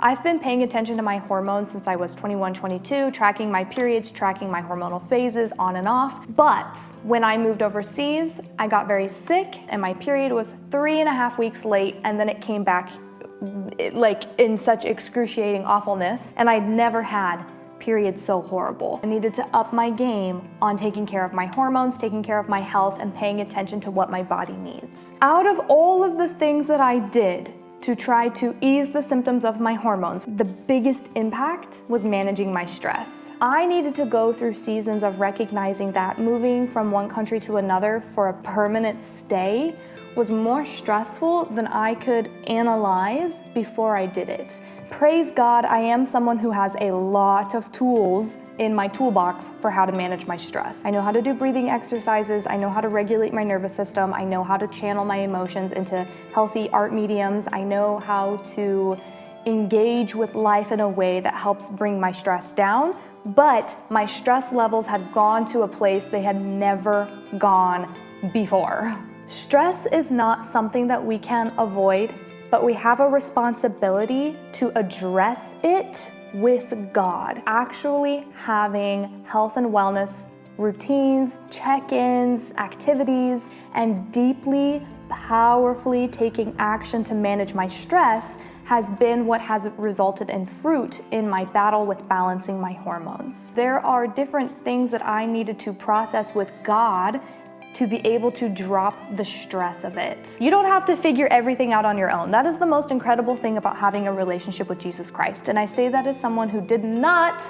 I've been paying attention to my hormones since I was 21, 22, tracking my periods, tracking my hormonal phases on and off. But when I moved overseas, I got very sick and my period was 3.5 weeks late, and then it came back like in such excruciating awfulness, and I'd never had periods so horrible. I needed to up my game on taking care of my hormones, taking care of my health, and paying attention to what my body needs. Out of all of the things that I did to try to ease the symptoms of my hormones, the biggest impact was managing my stress. I needed to go through seasons of recognizing that moving from one country to another for a permanent stay was more stressful than I could analyze before I did it. Praise God, I am someone who has a lot of tools in my toolbox for how to manage my stress. I know how to do breathing exercises, I know how to regulate my nervous system, I know how to channel my emotions into healthy art mediums, I know how to engage with life in a way that helps bring my stress down, but my stress levels had gone to a place they had never gone before. Stress is not something that we can avoid, but we have a responsibility to address it with God. Actually having health and wellness routines, check-ins, activities, and deeply, powerfully taking action to manage my stress has been what has resulted in fruit in my battle with balancing my hormones. There are different things that I needed to process with God to be able to drop the stress of it. You don't have to figure everything out on your own. That is the most incredible thing about having a relationship with Jesus Christ. And I say that as someone who did not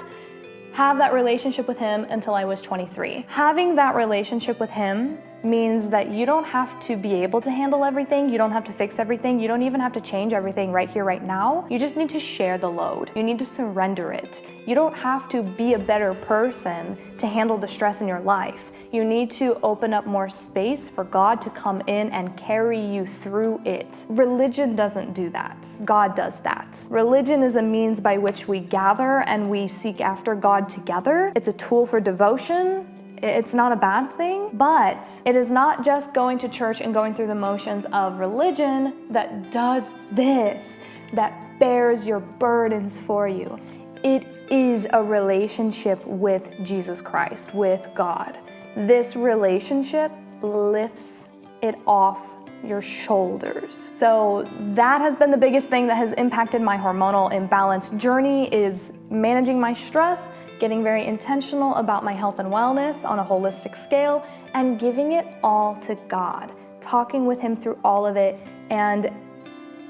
have that relationship with him until I was 23. Having that relationship with him means that you don't have to be able to handle everything, you don't have to fix everything, you don't even have to change everything right here, right now. You just need to share the load. You need to surrender it. You don't have to be a better person to handle the stress in your life. You need to open up more space for God to come in and carry you through it. Religion doesn't do that. God does that. Religion is a means by which we gather and we seek after God together. It's a tool for devotion. It's not a bad thing, but it is not just going to church and going through the motions of religion that does this, that bears your burdens for you. It is a relationship with Jesus Christ, with God. This relationship lifts it off your shoulders. So that has been the biggest thing that has impacted my hormonal imbalance journey, is managing my stress, getting very intentional about my health and wellness on a holistic scale, and giving it all to God, talking with him through all of it, and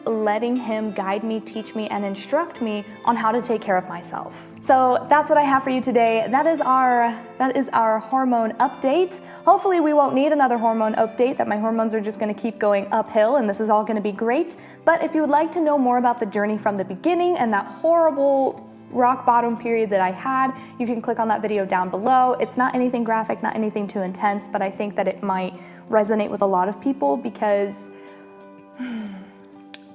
letting him guide me, teach me, and instruct me on how to take care of myself. So that's what I have for you today. That is our hormone update. Hopefully we won't need another hormone update, that my hormones are just gonna keep going uphill and this is all gonna be great. But if you would like to know more about the journey from the beginning and that horrible rock bottom period that I had, you can click on that video down below. It's not anything graphic, not anything too intense, but I think that it might resonate with a lot of people because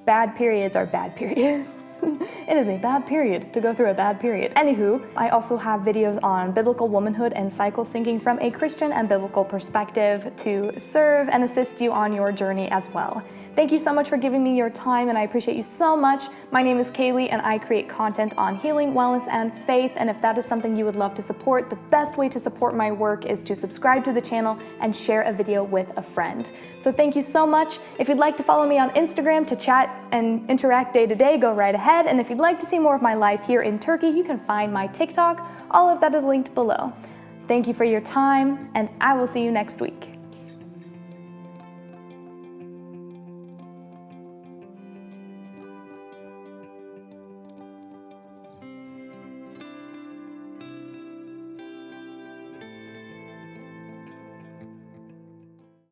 bad periods are bad periods. It is a bad period to go through a bad period. Anywho, I also have videos on biblical womanhood and cycle syncing from a Christian and biblical perspective to serve and assist you on your journey as well. Thank you so much for giving me your time, and I appreciate you so much. My name is Kaylee, and I create content on healing, wellness, and faith, and if that is something you would love to support, the best way to support my work is to subscribe to the channel and share a video with a friend. So thank you so much. If you'd like to follow me on Instagram to chat and interact day to day, go right ahead. And if you'd like to see more of my life here in Turkey, you can find my TikTok. All of that is linked below. Thank you for your time, and I will see you next week.